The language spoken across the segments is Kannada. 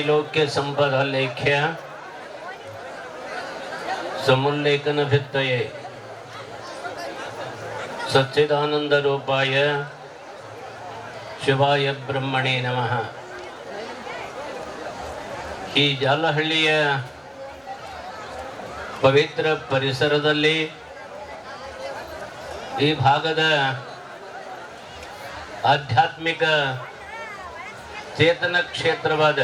त्रैलोक्य संपद लेख्य समुल्लेखन भित्तये सच्चिदानंद रूपाय ಶಿವಾಯ ಬ್ರಹ್ಮಣೇ ನಮಃ. ಈ ಜಾಲಹಳ್ಳಿಯ ಪವಿತ್ರ ಪರಿಸರದಲ್ಲಿ ಈ ಭಾಗದ ಆಧ್ಯಾತ್ಮಿಕ ಚೇತನ ಕ್ಷೇತ್ರವಾದ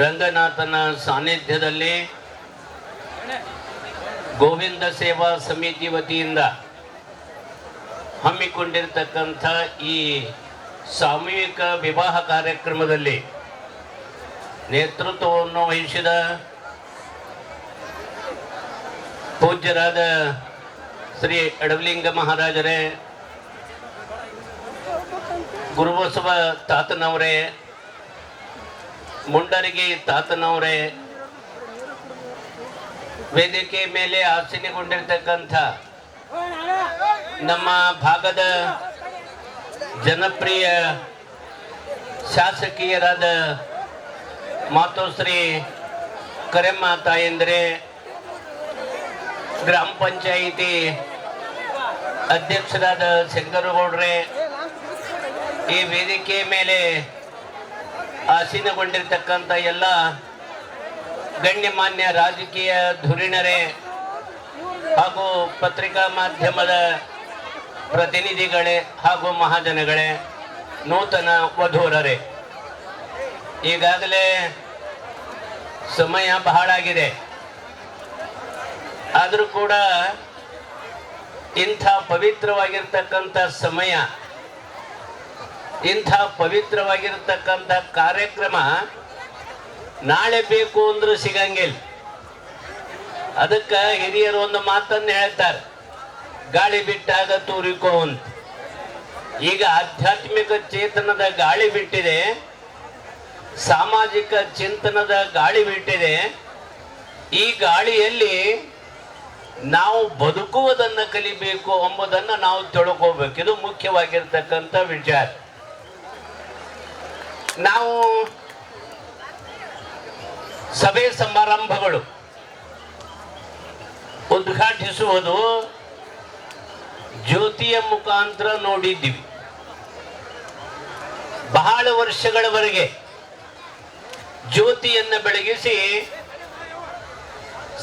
ರಂಗನಾಥನ ಸಾನ್ನಿಧ್ಯದಲ್ಲಿ ಗೋವಿಂದ ಸೇವಾ ಸಮಿತಿ ವತಿಯಿಂದ ಹಮ್ಮಿಕೊಂಡಿರತಕ್ಕಂಥ ಈ ಸಾಮೂಹಿಕ ವಿವಾಹ ಕಾರ್ಯಕ್ರಮದಲ್ಲಿ ನೇತೃತ್ವವನ್ನು ವಹಿಸಿದ ಪೂಜ್ಯರಾದ ಶ್ರೀ ಅಡವಲಿಂಗ ಮಹಾರಾಜರೇ, ಗುರುಬಸವ ತಾತನವರೇ, ಮುಂಡರಗಿ ತಾತನವರೇ, ವೇದಿಕೆ ಮೇಲೆ ಆಸೀನಗೊಂಡಿರ್ತಕ್ಕಂಥ ನಮ್ಮ ಭಾಗದ ಜನಪ್ರಿಯ ಶಾಸಕೀಯರಾದ ಮಾತೋಶ್ರೀ ಕರೆಮ್ಮ ತಾಯಂದ್ರೆ, ಗ್ರಾಮ ಪಂಚಾಯಿತಿ ಅಧ್ಯಕ್ಷರಾದ ಶಂಕರಗೌಡ್ರೆ, ಈ ವೇದಿಕೆ ಮೇಲೆ ಆಸೀನಗೊಂಡಿರ್ತಕ್ಕಂಥ ಎಲ್ಲ ಗಣ್ಯಮಾನ್ಯ ರಾಜಕೀಯ ಧುರೀಣರೇ ಹಾಗೂ ಪತ್ರಿಕಾ ಮಾಧ್ಯಮದ ಪ್ರತಿನಿಧಿಗಳೇ ಹಾಗೂ ಮಹಾಜನಗಳೇ, ನೂತನ ವಧೂರರೇ, ಈಗಾಗಲೇ ಸಮಯ ಬಹಳ ಆಗಿದೆ. ಆದರೂ ಕೂಡ ಇಂಥ ಪವಿತ್ರವಾಗಿರ್ತಕ್ಕಂಥ ಸಮಯ, ಇಂಥ ಪವಿತ್ರವಾಗಿರ್ತಕ್ಕಂಥ ಕಾರ್ಯಕ್ರಮ ನಾಳೆ ಬೇಕು ಅಂದ್ರೂ ಸಿಗಂಗಿಲ್ಲ. ಅದಕ್ಕೆ ಹಿರಿಯರು ಒಂದು ಮಾತನ್ನು ಹೇಳ್ತಾರೆ, ಗಾಳಿ ಬಿಟ್ಟಾಗ ತೂರಿಕೋ ಅಂತ. ಈಗ ಆಧ್ಯಾತ್ಮಿಕ ಚೇತನದ ಗಾಳಿ ಬಿಟ್ಟಿದೆ, ಸಾಮಾಜಿಕ ಚಿಂತನದ ಗಾಳಿ ಬಿಟ್ಟಿದೆ. ಈ ಗಾಳಿಯಲ್ಲಿ ನಾವು ಬದುಕುವುದನ್ನು ಕಲಿಬೇಕು ಎಂಬುದನ್ನು ನಾವು ತಿಳ್ಕೋಬೇಕು. ಇದು ಮುಖ್ಯವಾಗಿರ್ತಕ್ಕಂಥ ವಿಚಾರ. ನಾವು ಸಭೆ ಸಮಾರಂಭಗಳು ಉದ್ಘಾಟಿಸುವುದು ಜ್ಯೋತಿಯ ಮುಖಾಂತರ ನೋಡಿದ್ದೀವಿ. ಬಹಳ ವರ್ಷಗಳವರೆಗೆ ಜ್ಯೋತಿಯನ್ನು ಬೆಳಗಿಸಿ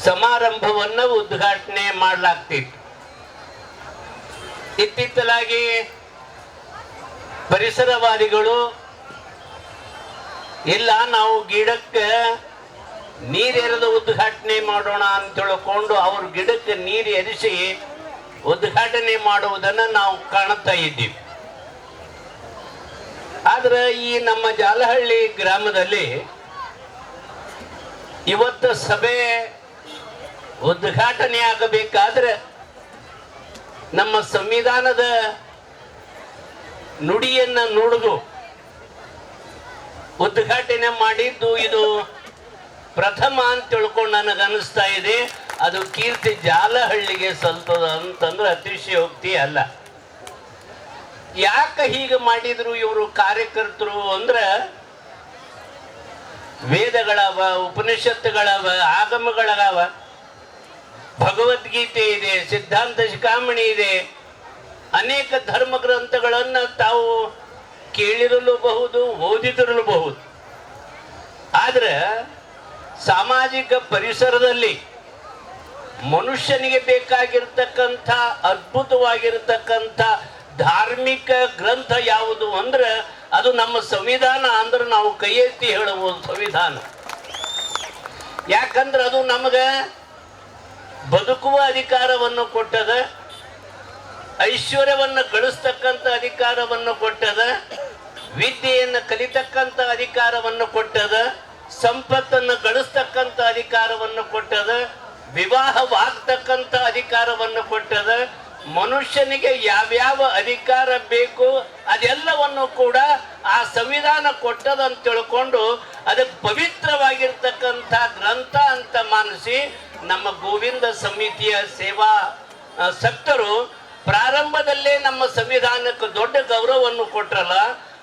ಸಮಾರಂಭವನ್ನು ಉದ್ಘಾಟನೆ ಮಾಡಲಾಗ್ತಿತ್ತು. ಇತ್ತಿತ್ತಲಾಗಿ ಪರಿಸರವಾದಿಗಳು ಇಲ್ಲ, ನಾವು ಗಿಡಕ್ಕೆ ನೀರೆರೆದು ಉದ್ಘಾಟನೆ ಮಾಡೋಣ ಅಂತ ತಿಳ್ಕೊಂಡು ಅವ್ರ ಗಿಡಕ್ಕೆ ನೀರು ಎರಿಸಿ ಉದ್ಘಾಟನೆ ಮಾಡುವುದನ್ನು ನಾವು ಕಾಣುತ್ತಾ ಇದ್ದೀವಿ. ಆದ್ರೆ ಈ ನಮ್ಮ ಜಾಲಹಳ್ಳಿ ಗ್ರಾಮದಲ್ಲಿ ಇವತ್ತು ಸಭೆ ಉದ್ಘಾಟನೆ ಆಗಬೇಕಾದ್ರೆ ನಮ್ಮ ಸಂವಿಧಾನದ ನುಡಿಯನ್ನ ನುಡಿದು ಉದ್ಘಾಟನೆ ಮಾಡಿದ್ದು ಇದು ಪ್ರಥಮ ಅಂತ ತಿಳ್ಕೊಂಡು ನನಗನ್ನಿಸ್ತಾ ಇದೆ. ಅದು ಕೀರ್ತಿ ಜಾಲಹಳ್ಳಿಗೆ ಸಲ್ತದ ಅಂತಂದ್ರೆ ಅತಿಶಯೋಕ್ತಿ ಅಲ್ಲ. ಯಾಕೆ ಹೀಗೆ ಮಾಡಿದ್ರು ಇವರು ಕಾರ್ಯಕರ್ತರು ಅಂದ್ರೆ, ವೇದಗಳವ, ಉಪನಿಷತ್ತುಗಳವ, ಆಗಮಗಳವ, ಭಗವದ್ಗೀತೆ ಇದೆ, ಸಿದ್ಧಾಂತ ಶಿಖಾಮಣಿ ಇದೆ, ಅನೇಕ ಧರ್ಮ ಗ್ರಂಥಗಳನ್ನು ತಾವು ಕೇಳಿರಲೂಬಹುದು, ಓದಿದಿರಲೂಬಹುದು. ಆದ್ರೆ ಸಾಮಾಜಿಕ ಪರಿಸರದಲ್ಲಿ ಮನುಷ್ಯನಿಗೆ ಬೇಕಾಗಿರ್ತಕ್ಕಂಥ ಅದ್ಭುತವಾಗಿರ್ತಕ್ಕಂಥ ಧಾರ್ಮಿಕ ಗ್ರಂಥ ಯಾವುದು ಅಂದ್ರೆ ಅದು ನಮ್ಮ ಸಂವಿಧಾನ. ಅಂದ್ರೆ ನಾವು ಕೈ ಎತ್ತಿ ಹೇಳಬಹುದು ಸಂವಿಧಾನ. ಯಾಕಂದ್ರೆ ಅದು ನಮಗೆ ಬದುಕುವ ಅಧಿಕಾರವನ್ನು ಕೊಟ್ಟದ, ಐಶ್ವರ್ಯವನ್ನು ಗಳಿಸ್ತಕ್ಕಂಥ ಅಧಿಕಾರವನ್ನು ಕೊಟ್ಟದ, ವಿದ್ಯೆಯನ್ನು ಕಲಿತಕ್ಕಂಥ ಅಧಿಕಾರವನ್ನು ಕೊಟ್ಟದ, ಸಂಪತ್ತನ್ನು ಗಳಿಸ್ತಕ್ಕಂಥ ಅಧಿಕಾರವನ್ನು ಕೊಟ್ಟದ, ವಿವಾಹವಾಗ್ತಕ್ಕಂಥ ಅಧಿಕಾರವನ್ನು ಕೊಟ್ಟದ. ಮನುಷ್ಯನಿಗೆ ಯಾವ್ಯಾವ ಅಧಿಕಾರ ಬೇಕು ಅದೆಲ್ಲವನ್ನು ಕೂಡ ಆ ಸಂವಿಧಾನ ಕೊಟ್ಟದಂತ ತಿಳ್ಕೊಂಡು ಅದಕ್ಕೆ ಪವಿತ್ರವಾಗಿರ್ತಕ್ಕಂಥ ಗ್ರಂಥ ಅಂತ ಮಾನಿಸಿ ನಮ್ಮ ಗೋವಿಂದ ಸಮಿತಿಯ ಸೇವಾ ಸಕ್ತರು ಪ್ರಾರಂಭದಲ್ಲೇ ನಮ್ಮ ಸಂವಿಧಾನಕ್ಕೆ ದೊಡ್ಡ ಗೌರವವನ್ನು ಕೊಟ್ಟರಲ್ಲ,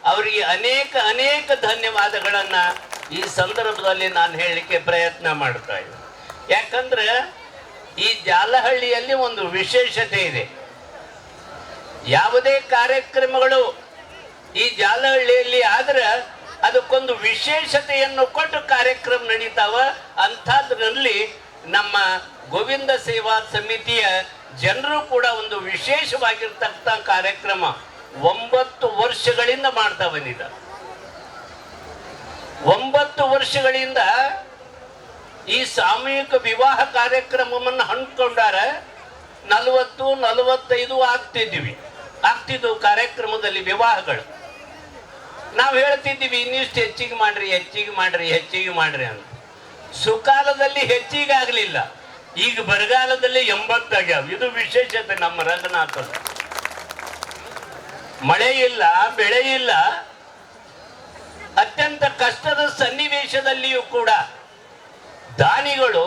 ಅವರಿಗೆ ಅನೇಕ ಅನೇಕ ಧನ್ಯವಾದಗಳನ್ನ ಈ ಸಂದರ್ಭದಲ್ಲಿ ನಾನು ಹೇಳಲಿಕ್ಕೆ ಪ್ರಯತ್ನ ಮಾಡ್ತಾ ಇದ್ದೆ. ಯಾಕಂದ್ರೆ ಈ ಜಾಲಹಳ್ಳಿಯಲ್ಲಿ ಒಂದು ವಿಶೇಷತೆ ಇದೆ. ಯಾವುದೇ ಕಾರ್ಯಕ್ರಮಗಳು ಈ ಜಾಲಹಳ್ಳಿಯಲ್ಲಿ ಆದ್ರೆ ಅದಕ್ಕೊಂದು ವಿಶೇಷತೆಯನ್ನು ಕೊಟ್ಟು ಕಾರ್ಯಕ್ರಮ ನಡೀತಾವ. ಅಂಥದ್ರಲ್ಲಿ ನಮ್ಮ ಗೋವಿಂದ ಸೇವಾ ಸಮಿತಿಯ ಜನರು ಕೂಡ ಒಂದು ವಿಶೇಷವಾಗಿರ್ತಕ್ಕಂಥ ಕಾರ್ಯಕ್ರಮ 9 ವರ್ಷಗಳಿಂದ ಮಾಡ್ತಾ ಬಂದಿದ್ದಾರೆ. 9 ವರ್ಷಗಳಿಂದ ಈ ಸಾಮೂಹಿಕ ವಿವಾಹ ಕಾರ್ಯಕ್ರಮವನ್ನು ಹಮ್ಮಿಕೊಂಡಾರ. 40-45 ಆಗ್ತಿದ್ವು ಕಾರ್ಯಕ್ರಮದಲ್ಲಿ ವಿವಾಹಗಳು. ನಾವು ಹೇಳ್ತಿದ್ದೀವಿ ಇನ್ನಿಷ್ಟು ಹೆಚ್ಚಿಗೆ ಮಾಡ್ರಿ ಅಂತ. ಸುಕಾಲದಲ್ಲಿ ಹೆಚ್ಚಿಗೆ ಆಗಲಿಲ್ಲ, ಈಗ ಬರಗಾಲದಲ್ಲಿ 80 ಆಗ್ಯಾವ. ಇದು ವಿಶೇಷತೆ ನಮ್ಮ ರಂಗನಾಥನ. ಮಳೆ ಇಲ್ಲ, ಬೆಳೆ ಇಲ್ಲ, ಅತ್ಯಂತ ಕಷ್ಟದ ಸನ್ನಿವೇಶದಲ್ಲಿಯೂ ಕೂಡ ದಾನಿಗಳು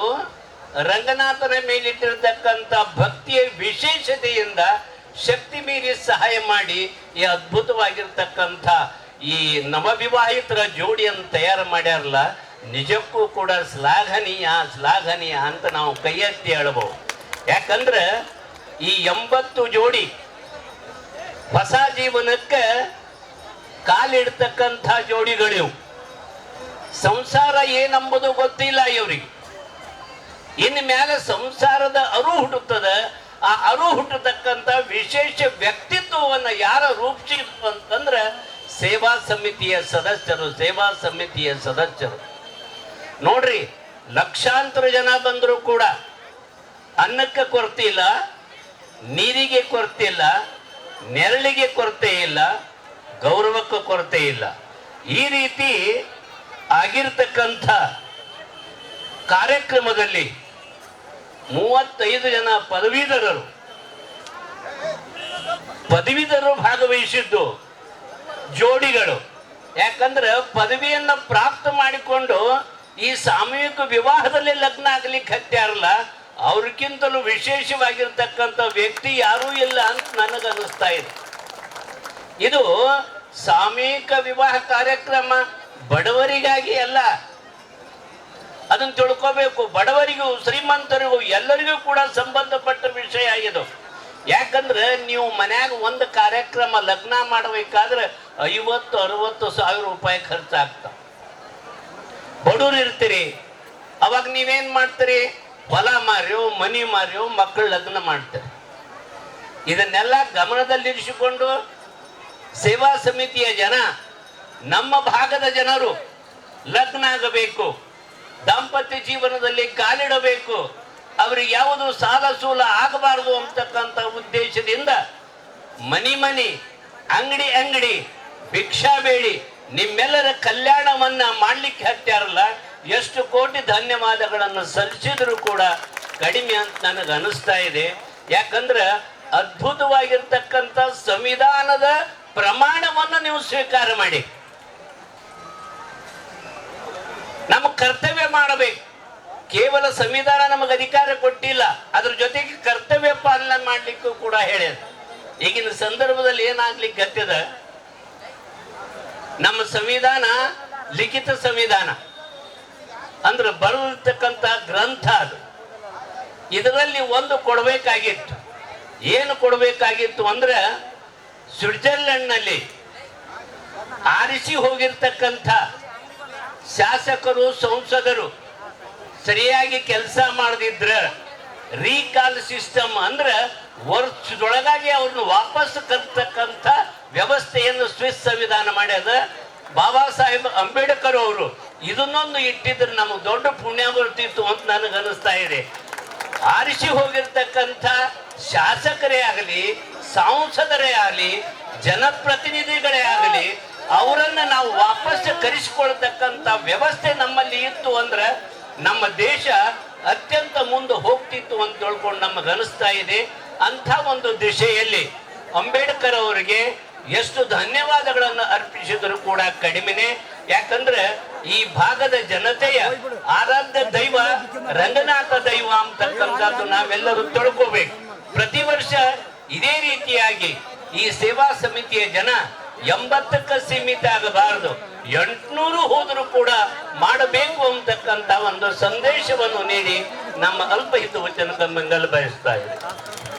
ರಂಗನಾಥನ ಮೇಲಿಟ್ಟಿರತಕ್ಕಂಥ ಭಕ್ತಿಯ ವಿಶೇಷತೆಯಿಂದ ಶಕ್ತಿ ಮೀರಿ ಸಹಾಯ ಮಾಡಿ ಈ ಅದ್ಭುತವಾಗಿರ್ತಕ್ಕಂಥ ಈ ನವವಿವಾಹಿತರ ಜೋಡಿಯನ್ನು ತಯಾರು ಮಾಡ್ಯಾರಲ್ಲ, ನಿಜಕ್ಕೂ ಕೂಡ ಶ್ಲಾಘನೀಯ ಅಂತ ನಾವು ಕೈ ಎತ್ತಿ ಹೇಳಬಹುದು. ಯಾಕಂದ್ರೆ ಈ 80 ಜೋಡಿ ಹೊಸ ಜೀವನಕ್ಕೆ ಕಾಲಿಡ್ತಕ್ಕಂಥ ಜೋಡಿಗಳಿವು. ಸಂಸಾರ ಏನಂಬುದು ಗೊತ್ತಿಲ್ಲ ಇವರಿಗೆ. ಇನ್ನು ಮೇಲೆ ಸಂಸಾರದ ಅರು ಹುಟ್ಟುತ್ತದೆ. ಆ ಅರು ಹುಟ್ಟತಕ್ಕಂಥ ವಿಶೇಷ ವ್ಯಕ್ತಿತ್ವವನ್ನು ಯಾರ ರೂಪಿಸಿದ್ರು ಅಂತಂದ್ರೆ ಸೇವಾ ಸಮಿತಿಯ ಸದಸ್ಯರು. ನೋಡ್ರಿ, ಲಕ್ಷಾಂತರ ಜನ ಬಂದರೂ ಕೂಡ ಅನ್ನಕ್ಕೆ ಕೊರತೆ ಇಲ್ಲ, ನೀರಿಗೆ ಕೊರತೆ ಇಲ್ಲ, ನೆರಳಿಗೆ ಕೊರತೆ ಇಲ್ಲ, ಗೌರವಕ್ಕೆ ಕೊರತೆ ಇಲ್ಲ. ಈ ರೀತಿ ಆಗಿರ್ತಕ್ಕಂಥ ಕಾರ್ಯಕ್ರಮದಲ್ಲಿ 35 ಜನ ಪದವೀಧರರು ಭಾಗವಹಿಸಿದ್ದು ಜೋಡಿಗಳು. ಯಾಕಂದ್ರೆ ಪದವಿಯನ್ನು ಪ್ರಾಪ್ತ ಮಾಡಿಕೊಂಡು ಈ ಸಾಮೂಹಿಕ ವಿವಾಹದಲ್ಲಿ ಲಗ್ನ ಆಗ್ಲಿಕ್ಕೆ ಹತ್ಯಾರಲ್ಲ, ಅವ್ರಿಗಿಂತಲೂ ವಿಶೇಷವಾಗಿರ್ತಕ್ಕಂಥ ವ್ಯಕ್ತಿ ಯಾರೂ ಇಲ್ಲ ಅಂತ ನನಗನ್ನಿಸ್ತಾ ಇದೆ. ಇದು ಸಾಮೂಹಿಕ ವಿವಾಹ ಕಾರ್ಯಕ್ರಮ ಬಡವರಿಗಾಗಿ ಅಲ್ಲ, ಅದನ್ನು ತಿಳ್ಕೋಬೇಕು. ಬಡವರಿಗೂ ಶ್ರೀಮಂತರಿಗೂ ಎಲ್ಲರಿಗೂ ಕೂಡ ಸಂಬಂಧಪಟ್ಟ ವಿಷಯ ಇದು. ಯಾಕಂದ್ರೆ ನೀವು ಮನ್ಯಾಗ ಒಂದು ಕಾರ್ಯಕ್ರಮ ಲಗ್ನ ಮಾಡಬೇಕಾದ್ರೆ 50-60 ಸಾವಿರ ರೂಪಾಯಿ ಖರ್ಚಾಗ್ತಾವ. ಬಡವರು ಇರ್ತೀರಿ, ಅವಾಗ ನೀವೇನ್ ಮಾಡ್ತೀರಿ? ಹೊಲ ಮಾರ್ಯೋ, ಮನಿ ಮಾರ್ಯೋ, ಮಕ್ಕಳು ಲಗ್ನ ಮಾಡ್ತಾರೆ. ಇದನ್ನೆಲ್ಲ ಗಮನದಲ್ಲಿರಿಸಿಕೊಂಡು ಸೇವಾ ಸಮಿತಿಯ ಜನ, ನಮ್ಮ ಭಾಗದ ಜನರು ಲಗ್ನ ಆಗಬೇಕು, ದಾಂಪತ್ಯ ಜೀವನದಲ್ಲಿ ಕಾಲಿಡಬೇಕು, ಅವರಿಗೆ ಯಾವುದು ಸಾಲ ಸೂಲ ಆಗಬಾರದು ಅಂತಕ್ಕಂಥ ಉದ್ದೇಶದಿಂದ ಮನಿ ಅಂಗಡಿ ಭಿಕ್ಷಾ ಬೇಡಿ ನಿಮ್ಮೆಲ್ಲರ ಕಲ್ಯಾಣವನ್ನ ಮಾಡ್ಲಿಕ್ಕೆ ಹತ್ಯಾರಲ್ಲ, ಎಷ್ಟು ಕೋಟಿ ಧನ್ಯವಾದಗಳನ್ನು ಸಲ್ಲಿಸಿದ್ರು ಕೂಡ ಕಡಿಮೆ ಅಂತ ನನಗೆ ಅನಿಸ್ತಾ ಇದೆ. ಯಾಕಂದ್ರೆ ಅದ್ಭುತವಾಗಿರ್ತಕ್ಕಂಥ ಸಂವಿಧಾನದ ಪ್ರಮಾಣವನ್ನು ನೀವು ಸ್ವೀಕಾರ ಮಾಡಿ. ನಮ್ಮ ಕರ್ತವ್ಯ ಮಾಡಬೇಕು. ಕೇವಲ ಸಂವಿಧಾನ ನಮಗೆ ಅಧಿಕಾರ ಕೊಟ್ಟಿಲ್ಲ, ಅದ್ರ ಜೊತೆಗೆ ಕರ್ತವ್ಯ ಪಾಲನೆ ಮಾಡ್ಲಿಕ್ಕೂ ಕೂಡ ಹೇಳ್ಯದ. ಈಗಿನ ಸಂದರ್ಭದಲ್ಲಿ ಏನಾಗ್ಲಿಕ್ಕೆ ಹತ್ತಿದ, ನಮ್ಮ ಸಂವಿಧಾನ ಲಿಖಿತ ಸಂವಿಧಾನ ಅಂದ್ರೆ ಬರೆದಿರ್ತಕ್ಕಂಥ ಗ್ರಂಥ ಅದು. ಇದರಲ್ಲಿ ಒಂದು ಕೊಡಬೇಕಾಗಿತ್ತು. ಏನು ಕೊಡಬೇಕಾಗಿತ್ತು ಅಂದ್ರೆ, ಸ್ವಿಟ್ಜರ್ಲೆಂಡ್ನಲ್ಲಿ ಆರಿಸಿ ಹೋಗಿರ್ತಕ್ಕಂಥ ಶಾಸಕರು, ಸಂಸದರು ಸರಿಯಾಗಿ ಕೆಲಸ ಮಾಡದಿದ್ರ ರೀಕಾಲ್ ಸಿಸ್ಟಮ್ ಅಂದ್ರೆ ವರ್ಷದೊಳಗಾಗಿ ಅವ್ರನ್ನ ವಾಪಸ್ ಕರ್ತಕ್ಕಂಥ ವ್ಯವಸ್ಥೆಯನ್ನು ಸ್ವಿಸ್ ಸಂವಿಧಾನ ಮಾಡ್ಯದ. ಬಾಬಾ ಸಾಹೇಬ್ ಅಂಬೇಡ್ಕರ್ ಅವರು ಇದನ್ನೊಂದು ಇಟ್ಟಿದ್ರೆ ನಮಗೆ ದೊಡ್ಡ ಪುಣ್ಯ ಬರ್ತಿತ್ತು ಅಂತ ನನಗೆ ಅನಿಸ್ತಾ ಇದೆ. ಆರಿಸಿ ಹೋಗಿರ್ತಕ್ಕಂಥ ಶಾಸಕರೇ ಆಗಲಿ, ಸಂಸದರೇ ಆಗಲಿ, ಜನಪ್ರತಿನಿಧಿಗಳೇ ಆಗಲಿ, ಅವರನ್ನ ನಾವು ವಾಪಸ್ ಕರೆಸಿಕೊಳ್ತಕ್ಕಂಥ ವ್ಯವಸ್ಥೆ ನಮ್ಮಲ್ಲಿ ಇತ್ತು ಅಂದ್ರೆ ನಮ್ಮ ದೇಶ ಅತ್ಯಂತ ಮುಂದೆ ಹೋಗ್ತಿತ್ತು ಅಂತ ತಿಳ್ಕೊಂಡು ನಮಗೆ ಅನಿಸ್ತಾ ಇದೆ. ಅಂಥ ಒಂದು ದಿಶೆಯಲ್ಲಿ ಅಂಬೇಡ್ಕರ್ ಅವರಿಗೆ ಎಷ್ಟು ಧನ್ಯವಾದಗಳನ್ನು ಅರ್ಪಿಸಿದ್ರು ಕೂಡ ಕಡಿಮೆನೆ. ಯಾಕಂದ್ರೆ ಈ ಭಾಗದ ಜನತೆಯ ಆರಾಧ್ಯ ದೈವ ರಂಗನಾಥ ದೈವ ಅಂತಕ್ಕಂಥದ್ದು ನಾವೆಲ್ಲರೂ ತಿಳ್ಕೋಬೇಕು. ಪ್ರತಿ ವರ್ಷ ಇದೇ ರೀತಿಯಾಗಿ ಈ ಸೇವಾ ಸಮಿತಿಯ ಜನ 80ಕ್ಕೆ ಸೀಮಿತ ಆಗಬಾರದು, 800 ಹೋದರೂ ಕೂಡ ಮಾಡಬೇಕು ಅಂತಕ್ಕಂತ ಒಂದು ಸಂದೇಶವನ್ನು ನೀಡಿ ನಮ್ಮ ಅಲ್ಪಹಿತ ವಚನಕ್ಕೆ ಮಂಗಲ ಬಯಸ್ತಾ ಇದೆ.